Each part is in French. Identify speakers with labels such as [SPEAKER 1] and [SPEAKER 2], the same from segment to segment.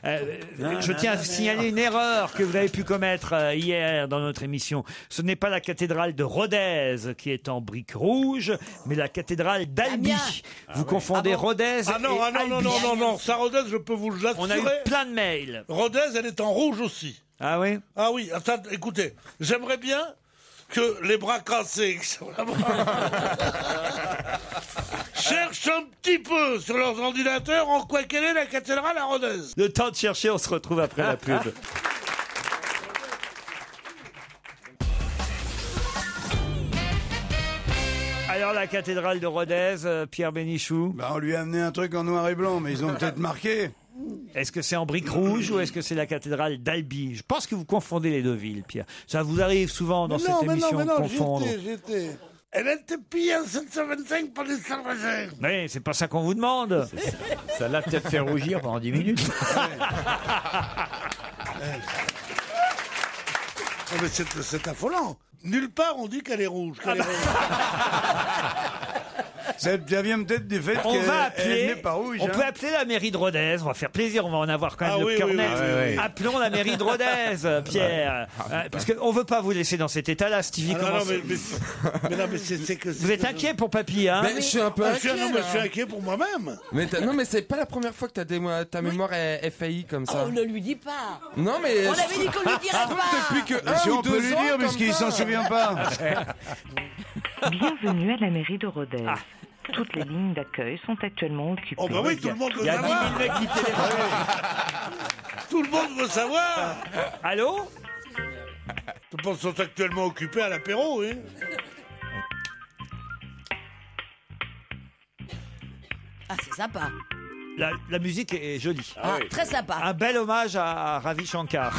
[SPEAKER 1] Je tiens à signaler une erreur que vous avez pu commettre hier dans notre émission. Ce n'est pas la cathédrale de Rodez qui est en briques rouges, mais la cathédrale d'Albi. Vous confondez Rodez et Albi.
[SPEAKER 2] Non, ça Rodez, je peux vous l'assurer.
[SPEAKER 1] On a eu plein de mails.
[SPEAKER 2] Rodez, elle est en rouge aussi.
[SPEAKER 1] Ah oui?
[SPEAKER 2] Ah oui, attends, écoutez, j'aimerais bien que les bras cassés cherchent un petit peu sur leurs ordinateurs en quoi quelle est la cathédrale à Rodez.
[SPEAKER 1] Le temps de chercher, on se retrouve après la pub. Alors la cathédrale de Rodez, Pierre Bénichou.
[SPEAKER 3] On lui a amené un truc en noir et blanc, mais ils ont peut-être marqué.
[SPEAKER 1] Est-ce que c'est en briques rouges ou est-ce que c'est la cathédrale d'Albi? Je pense que vous confondez les deux villes, Pierre. Ça vous arrive souvent dans cette émission de confondre.
[SPEAKER 2] J'étais. Elle a été pillée en 725 par les Sarrasins.
[SPEAKER 1] Oui, c'est pas ça qu'on vous demande.
[SPEAKER 4] Ça l'a peut-être fait rougir pendant 10 minutes.
[SPEAKER 2] Non, mais c'est affolant. Nulle part on dit qu'elle est rouge.
[SPEAKER 3] Ça vient peut-être du fait qu'elle n'est pas rouge.
[SPEAKER 1] On peut appeler la mairie de Rodez. On va faire plaisir. On va en avoir quand même le cœur net.
[SPEAKER 3] Oui.
[SPEAKER 1] Appelons la mairie de Rodez, Pierre. Parce qu'on veut pas vous laisser dans cet état-là, Stevie.
[SPEAKER 2] C'est que.
[SPEAKER 1] Vous êtes inquiet pour papy, hein?
[SPEAKER 5] Mais je suis un peu inquiet.
[SPEAKER 2] Je suis inquiet pour moi-même.
[SPEAKER 5] Non, mais c'est pas la première fois que ta mémoire est faillie comme ça.
[SPEAKER 6] Oh, ne lui dis pas.
[SPEAKER 5] Non, mais.
[SPEAKER 6] On avait dit qu'on lui dirait pas.
[SPEAKER 5] Depuis que
[SPEAKER 3] Si on peut lui dire, puisqu'il s'en souvient pas.
[SPEAKER 7] Bienvenue à la mairie de Rodez. Toutes les lignes d'accueil sont actuellement occupées.
[SPEAKER 2] Oh bah oui, tout le monde veut savoir.
[SPEAKER 1] Il y a 10 000 mecs qui téléphonent.
[SPEAKER 2] Tout le monde veut savoir.
[SPEAKER 1] Allô?
[SPEAKER 2] Tout le monde sont actuellement occupés à l'apéro, oui.
[SPEAKER 6] Ah, c'est sympa.
[SPEAKER 1] La musique est jolie.
[SPEAKER 6] Très sympa.
[SPEAKER 1] Un bel hommage à Ravi Shankar.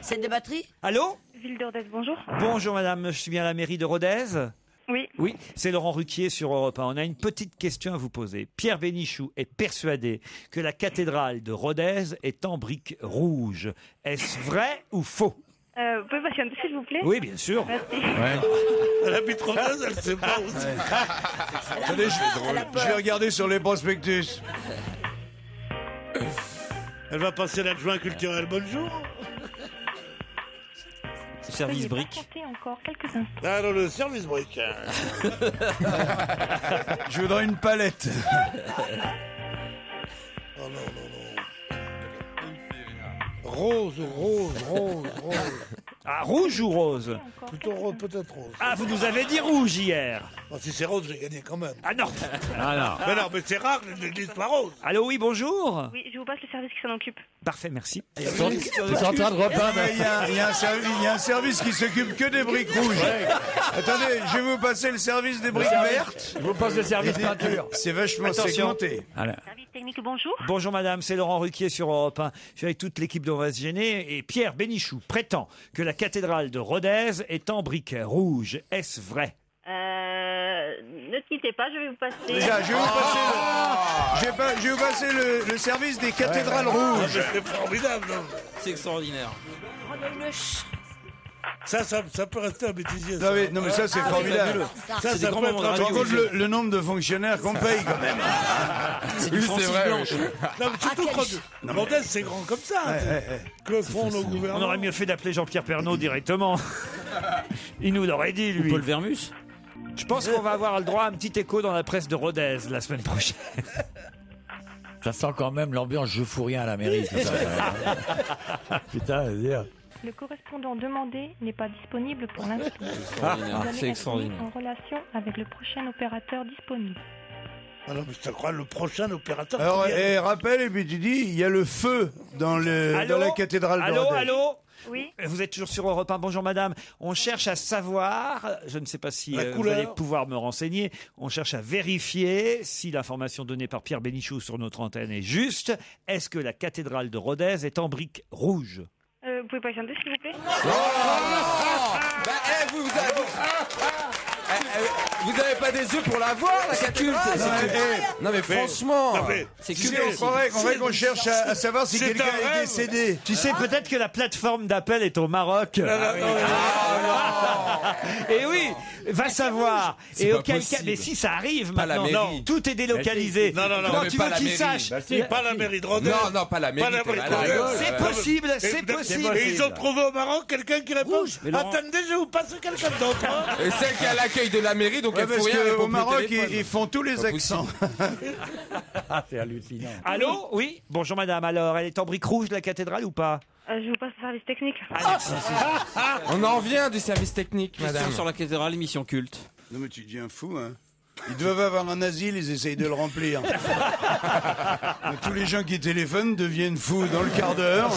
[SPEAKER 6] C'est des batteries?
[SPEAKER 1] Allô?
[SPEAKER 7] Ville de Rodez, bonjour.
[SPEAKER 1] Bonjour madame, je suis bien à la mairie de Rodez.
[SPEAKER 7] Oui.
[SPEAKER 1] Oui, c'est Laurent Ruquier sur Europe 1. On a une petite question à vous poser. Pierre Bénichou est persuadé que la cathédrale de Rodez est en briques rouges. Est-ce vrai ou faux?
[SPEAKER 7] Vous pouvez patienter s'il vous plaît?
[SPEAKER 1] Oui, bien sûr.
[SPEAKER 7] Merci.
[SPEAKER 2] Elle habite Rodez, elle sait pas où c'est.
[SPEAKER 3] Attendez, je vais regarder sur les prospectus.
[SPEAKER 2] Elle va passer l'adjoint culturel. Bonjour.
[SPEAKER 1] Service briques.
[SPEAKER 7] Encore quelques instants.
[SPEAKER 2] Ah non, le service brique.
[SPEAKER 3] Je voudrais une palette.
[SPEAKER 2] Oh non. Rose.
[SPEAKER 1] Ah, rouge ou rose?
[SPEAKER 2] Plutôt rose, peut-être rose.
[SPEAKER 1] Ah, vous nous avez dit rouge hier.
[SPEAKER 2] Oh, si c'est rose, j'ai gagné quand même.
[SPEAKER 1] Ah non.
[SPEAKER 2] Mais non, mais c'est rare que l'église soit rose.
[SPEAKER 1] Allô, oui, bonjour.
[SPEAKER 7] Oui, je vous passe le service qui s'en occupe.
[SPEAKER 1] Parfait, merci.
[SPEAKER 4] Ils sont en train de repeindre.
[SPEAKER 3] Il y a un service qui s'occupe que des briques rouges. Attendez, je vais vous passer le service des briques vertes.
[SPEAKER 4] Je vous passe le service peinture.
[SPEAKER 3] C'est vachement
[SPEAKER 1] Attention.
[SPEAKER 3] segmenté.
[SPEAKER 7] Service technique, bonjour.
[SPEAKER 1] Bonjour madame, c'est Laurent Ruquier sur Europe 1. Je suis avec toute l'équipe d'On va se gêner et Pierre Bénichou prétend que la cathédrale de Rodez est en briques rouges. Est-ce vrai?
[SPEAKER 7] Ne quittez pas, je vais vous passer.
[SPEAKER 3] Déjà, je vais vous passer le service des cathédrales rouges.
[SPEAKER 2] C'est formidable, non?
[SPEAKER 5] C'est extraordinaire.
[SPEAKER 2] Ça peut rester un bêtisier.
[SPEAKER 3] Non mais ça c'est formidable.
[SPEAKER 2] Ça
[SPEAKER 5] C'est des
[SPEAKER 2] peut
[SPEAKER 5] grands
[SPEAKER 2] être
[SPEAKER 5] moments
[SPEAKER 2] un
[SPEAKER 5] de
[SPEAKER 3] Par
[SPEAKER 5] radio.
[SPEAKER 3] contre, le nombre de fonctionnaires qu'on paye quand même.
[SPEAKER 5] C'est du Francis Blanche.
[SPEAKER 2] Non, mais surtout quand Rodez, c'est grand comme ça. Que font nos
[SPEAKER 1] On
[SPEAKER 2] gouvernements?
[SPEAKER 1] aurait mieux fait d'appeler Jean-Pierre Pernaut directement. Il nous l'aurait dit, lui.
[SPEAKER 4] Paul Vermus.
[SPEAKER 1] Je pense qu'on va avoir le droit à un petit écho dans la presse de Rodez la semaine prochaine.
[SPEAKER 4] Ça sent quand même l'ambiance je fous rien à la mairie. C'est ça. Putain, dire.
[SPEAKER 7] Le correspondant demandé n'est pas disponible pour l'instant.
[SPEAKER 5] C'est extraordinaire.
[SPEAKER 7] En relation avec le prochain opérateur disponible.
[SPEAKER 2] Ah non, mais je te crois, le prochain opérateur.
[SPEAKER 3] Alors,
[SPEAKER 2] qui vient-
[SPEAKER 3] rappelle, et puis tu dis, il y a le feu dans la cathédrale de Rodez.
[SPEAKER 7] Allô? Oui.
[SPEAKER 1] Vous êtes toujours sur Europe 1. Bonjour madame. On cherche à savoir, je ne sais pas si
[SPEAKER 2] La
[SPEAKER 1] vous
[SPEAKER 2] couleur.
[SPEAKER 1] allez pouvoir me renseigner, on cherche à vérifier si l'information donnée par Pierre Bénichou sur notre antenne est juste. Est-ce que la cathédrale de Rodez est en briques rouges?
[SPEAKER 7] Vous pouvez patienter s'il vous plaît?
[SPEAKER 5] vous avez pas des yeux pour la voir, la cathédrale? Non mais franchement,
[SPEAKER 3] c'est culte. On croirait qu'on cherche à savoir si quelqu'un est décédé.
[SPEAKER 1] Tu sais, peut-être que la plateforme d'appel est au Maroc. Et oui, va savoir. Et auquel cas, mais si ça arrive maintenant, tout est délocalisé. Comment tu veux qu'ils sachent?
[SPEAKER 2] Pas la mairie de Rodez.
[SPEAKER 5] Non, pas la mairie.
[SPEAKER 1] C'est possible, c'est possible.
[SPEAKER 2] Et ils ont trouvé au Maroc quelqu'un qui répond attendez, je vous passe quelqu'un d'autre.
[SPEAKER 5] Et celle qui a l'accueil de la mairie, donc elle faut rien.
[SPEAKER 3] Au Maroc, ils font tous les accents.
[SPEAKER 4] C'est hallucinant.
[SPEAKER 1] Allô? Oui. Bonjour madame. Alors, elle est en briques rouges, la cathédrale, ou pas?
[SPEAKER 8] Je vous passe le service technique.
[SPEAKER 5] On en vient du service technique, madame.
[SPEAKER 9] Sur la cathédrale, émission culte.
[SPEAKER 3] Non mais tu deviens fou, hein. Ils doivent avoir un asile, ils essayent de le remplir. Tous les gens qui téléphonent deviennent fous dans le quart d'heure.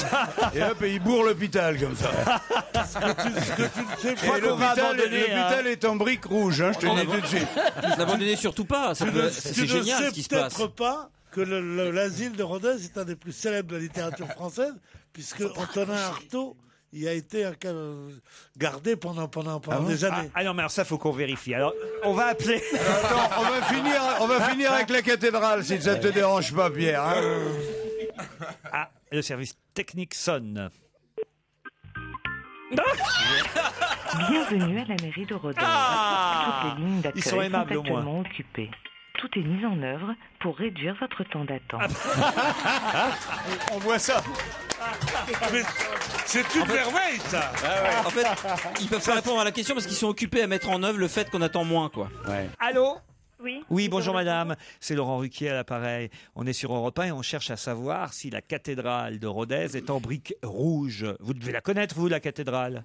[SPEAKER 3] Et hop, et ils bourrent l'hôpital comme ça. Et l'hôpital est en briques rouges, hein, je te le dis tout de suite.
[SPEAKER 9] N'abandonnez surtout pas, c'est génial ce qui se passe.
[SPEAKER 2] Tu ne sais peut-être pas que l'asile de Rodez est un des plus célèbres de la littérature française, puisque Antonin Artaud y a été gardé pendant des années.
[SPEAKER 1] Ah non, mais alors ça, faut qu'on vérifie. Alors, on va appeler...
[SPEAKER 3] Attends, on va finir avec la cathédrale, si ça te dérange pas, Pierre. Hein.
[SPEAKER 1] Ah, le service technique sonne.
[SPEAKER 7] Bienvenue à la mairie de Rodez. Toutes les lignes d'accueil sont actuellement occupées. Tout est mis en œuvre pour réduire votre temps d'attente.
[SPEAKER 3] On voit ça.
[SPEAKER 2] C'est une merveille, ça.
[SPEAKER 9] En fait, ils peuvent pas répondre à la question parce qu'ils sont occupés à mettre en œuvre le fait qu'on attend moins, quoi.
[SPEAKER 4] Ouais.
[SPEAKER 1] Allô?
[SPEAKER 8] Oui.
[SPEAKER 1] Oui, bonjour madame, c'est Laurent Ruquier à l'appareil. On est sur Europe 1 et on cherche à savoir si la cathédrale de Rodez est en briques rouges. Vous devez la connaître, vous, la cathédrale?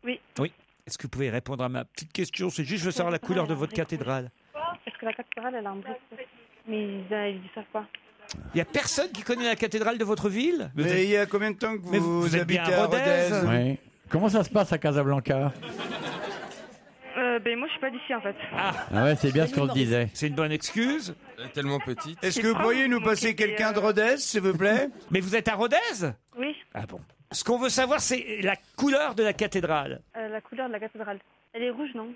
[SPEAKER 8] Oui.
[SPEAKER 1] Oui. Est-ce que vous pouvez répondre à ma petite question? C'est juste, je veux savoir la couleur de votre cathédrale.
[SPEAKER 8] Est-ce que la cathédrale, elle est en briques? Mais ils ne savent pas.
[SPEAKER 1] Il n'y a personne qui connaît la cathédrale de votre ville?
[SPEAKER 3] Mais il y a combien de temps que vous habitez
[SPEAKER 1] bien à
[SPEAKER 3] à Rodez?
[SPEAKER 4] Ouais. Comment ça se passe à Casablanca?
[SPEAKER 8] Moi, je suis pas d'ici, en fait.
[SPEAKER 4] Ah ouais, c'est bien ce qu'on se disait.
[SPEAKER 1] C'est une bonne excuse.
[SPEAKER 5] Elle est tellement petite.
[SPEAKER 3] Est-ce que vous pourriez nous passer quelqu'un de Rodez, s'il vous plaît?
[SPEAKER 1] Mais vous êtes à Rodez?
[SPEAKER 8] Oui.
[SPEAKER 1] Ah bon. Ce qu'on veut savoir, c'est la couleur de la cathédrale.
[SPEAKER 8] La couleur de la cathédrale. Elle est rouge, non?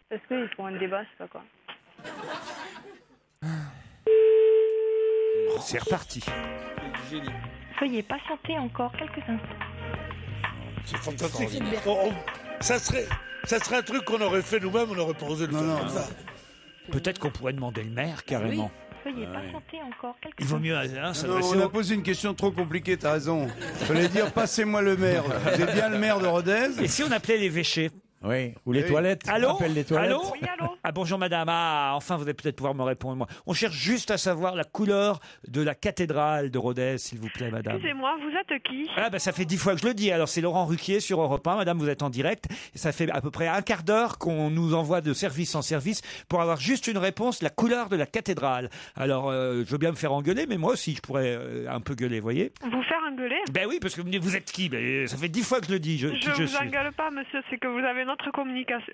[SPEAKER 8] Parce qu'ils font un débat, je sais pas quoi.
[SPEAKER 1] C'est reparti.
[SPEAKER 7] Veuillez patienter encore quelques instants.
[SPEAKER 2] C'est fantastique. Ça serait un truc qu'on aurait fait nous-mêmes, on aurait pas osé le faire comme ça.
[SPEAKER 1] Peut-être qu'on pourrait demander le maire, carrément.
[SPEAKER 7] Veuillez patienter encore quelques
[SPEAKER 1] Il vaut mieux...
[SPEAKER 3] on a posé une question trop compliquée, t'as raison. Fallait dire, passez-moi le maire. Vous êtes bien le maire de Rodez?
[SPEAKER 1] Et si on appelait l'évêché?
[SPEAKER 4] Oui, ou les toilettes.
[SPEAKER 1] Allô?
[SPEAKER 4] On appelle les toilettes.
[SPEAKER 1] Allô?
[SPEAKER 8] Oui, allô?
[SPEAKER 1] Ah bonjour madame, enfin vous allez peut-être pouvoir me répondre moi. On cherche juste à savoir la couleur de la cathédrale de Rodez, s'il vous plaît madame.
[SPEAKER 8] Excusez-moi, vous êtes qui?
[SPEAKER 1] Ah ça fait 10 fois que je le dis, alors c'est Laurent Ruquier sur Europe 1, madame vous êtes en direct, et ça fait à peu près un quart d'heure qu'on nous envoie de service en service pour avoir juste une réponse, la couleur de la cathédrale. Alors je veux bien me faire engueuler, mais moi aussi je pourrais un peu gueuler, voyez.
[SPEAKER 8] Vous faire engueuler?
[SPEAKER 1] Ben oui, parce que vous êtes qui? Ça fait 10 fois que je le dis.
[SPEAKER 8] Je vous engueule pas, monsieur, c'est que vous avez notre communication.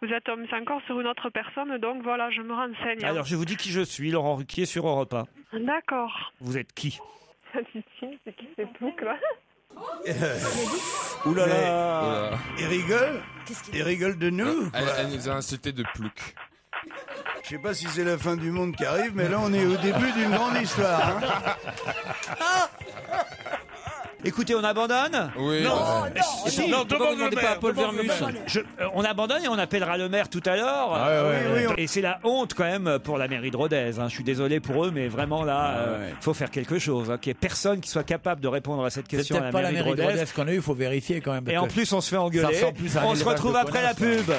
[SPEAKER 8] Vous êtes encore sur une autre personne, donc voilà, je me renseigne.
[SPEAKER 1] Alors je vous dis qui je suis, Laurent Ruquier sur Europe 1.
[SPEAKER 8] D'accord.
[SPEAKER 1] Vous êtes qui?
[SPEAKER 8] C'est qui c'est Plouc, là?
[SPEAKER 3] Ouh là là. Il rigole? Il rigole de nous?
[SPEAKER 5] Elle nous a insulté de Plouc.
[SPEAKER 3] Je sais pas si c'est la fin du monde qui arrive, mais là on est au début d'une grande histoire. Hein.
[SPEAKER 1] Écoutez, on abandonne?
[SPEAKER 5] Oui.
[SPEAKER 2] Non,
[SPEAKER 9] Pourquoi vous demandez pas à Paul Vermus?
[SPEAKER 1] On abandonne et on appellera le maire tout à l'heure. Et c'est la honte quand même pour la mairie de Rodez. Hein. Je suis désolé pour eux, mais vraiment là, faut faire quelque chose. Qu'il n'y ait personne qui soit capable de répondre à cette question à la mairie de Rodez.
[SPEAKER 4] qu'on a eu, il faut vérifier quand même.
[SPEAKER 1] Et en plus, on se fait engueuler. On se retrouve après la pub.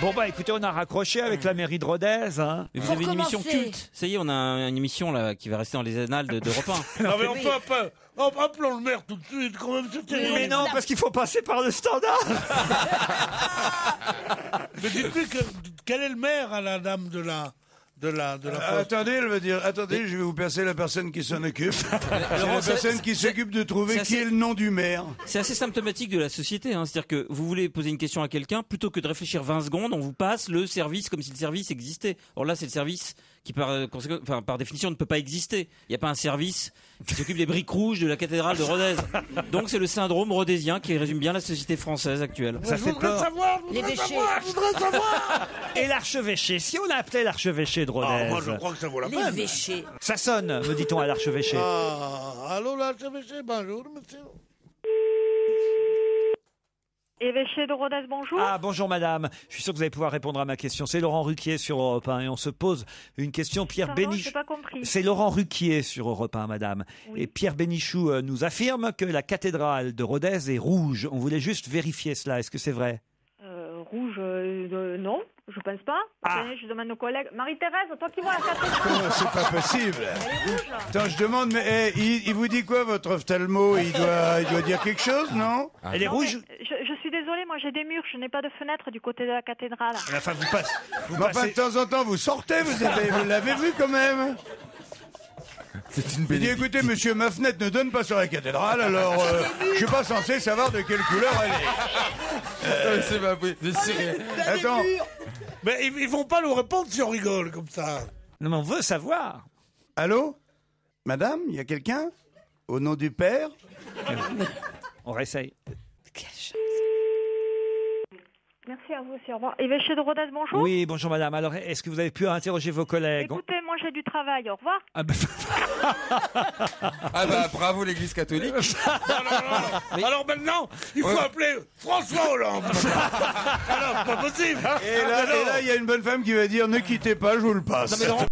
[SPEAKER 1] Bon bah écoutez, on a raccroché avec la mairie de Rodez. Hein.
[SPEAKER 9] Mais vous avez une émission culte. Ça y est, on a une émission là qui va rester dans les annales d'Europe 1.
[SPEAKER 2] Non mais on peut pas. Appelons le maire tout de suite, quand même, c'est terrible.
[SPEAKER 1] Mais non, parce qu'il faut passer par le standard.
[SPEAKER 2] Mais dites-lui quel est le maire à la dame de la poste.
[SPEAKER 3] Attendez, elle va dire, attendez, je vais vous passer la personne qui s'en occupe. C'est la personne qui s'occupe de trouver qui est le nom du maire.
[SPEAKER 9] C'est assez symptomatique de la société, hein. C'est-à-dire que vous voulez poser une question à quelqu'un, plutôt que de réfléchir 20 secondes, on vous passe le service comme si le service existait. Or là, c'est le service qui, par définition, ne peut pas exister. Il n'y a pas un service qui s'occupe des briques rouges de la cathédrale de Rodez. Donc c'est le syndrome rodésien qui résume bien la société française actuelle.
[SPEAKER 1] Ça fait peur.
[SPEAKER 6] Les véchés.
[SPEAKER 2] Je voudrais savoir.
[SPEAKER 1] Et l'archevêché, si on appelait l'archevêché de Rodez.
[SPEAKER 2] Moi, je crois que ça vaut la
[SPEAKER 6] Les
[SPEAKER 2] peine.
[SPEAKER 6] véchés.
[SPEAKER 1] Ça sonne, me dit-on à l'archevêché.
[SPEAKER 2] Allô, l'archevêché, bonjour, monsieur.
[SPEAKER 8] Évêché de Rodez, bonjour.
[SPEAKER 1] Ah, bonjour madame. Je suis sûr que vous allez pouvoir répondre à ma question. C'est Laurent Ruquier sur Europe 1 et on se pose une question. Pierre
[SPEAKER 8] Pardon,
[SPEAKER 1] Bénichou.
[SPEAKER 8] j'ai pas compris.
[SPEAKER 1] C'est Laurent Ruquier sur Europe 1, madame.
[SPEAKER 8] Oui.
[SPEAKER 1] Et Pierre Bénichou nous affirme que la cathédrale de Rodez est rouge. On voulait juste vérifier cela. Est-ce que c'est vrai?
[SPEAKER 8] Rouge, non, je pense pas.
[SPEAKER 1] Ah.
[SPEAKER 8] Attendez, je demande aux collègues. Marie-Thérèse, toi qui vois la cathédrale.
[SPEAKER 3] C'est pas possible.
[SPEAKER 8] Elle est rouge.
[SPEAKER 3] Attends, je demande, mais il vous dit quoi, votre ophtalmo? Il doit dire quelque chose, non?
[SPEAKER 1] Elle est
[SPEAKER 8] Non,
[SPEAKER 1] rouge?
[SPEAKER 8] mais je suis désolée, moi j'ai des murs, je n'ai pas de fenêtre du côté de la cathédrale.
[SPEAKER 1] Enfin, vous passez.
[SPEAKER 3] Mais enfin, de temps en temps, vous sortez, vous l'avez vu quand même.
[SPEAKER 5] C'est une
[SPEAKER 3] Il dit, écoutez, monsieur, ma fenêtre ne donne pas sur la cathédrale, alors je suis pas censé savoir de quelle couleur elle est.
[SPEAKER 5] C'est pas possible.
[SPEAKER 3] Attends,
[SPEAKER 2] Mais ils vont pas nous répondre si on rigole comme ça.
[SPEAKER 1] Non, mais on veut savoir.
[SPEAKER 3] allô? Madame, il y a quelqu'un? Au nom du père?
[SPEAKER 1] On réessaye.
[SPEAKER 8] Merci à vous aussi, au revoir. Évêché de Rodez, bonjour.
[SPEAKER 1] Oui, bonjour madame. Alors, est-ce que vous avez pu interroger vos collègues?
[SPEAKER 8] Écoutez, moi j'ai du travail, au revoir.
[SPEAKER 1] Ah, bah,
[SPEAKER 5] Ah bah bravo l'église catholique.
[SPEAKER 2] Non. Alors maintenant, il faut appeler François Hollande. Alors, pas possible.
[SPEAKER 3] Et là, il y a une bonne femme qui va dire, ne quittez pas, je vous le passe.
[SPEAKER 9] Non, mais Laurent,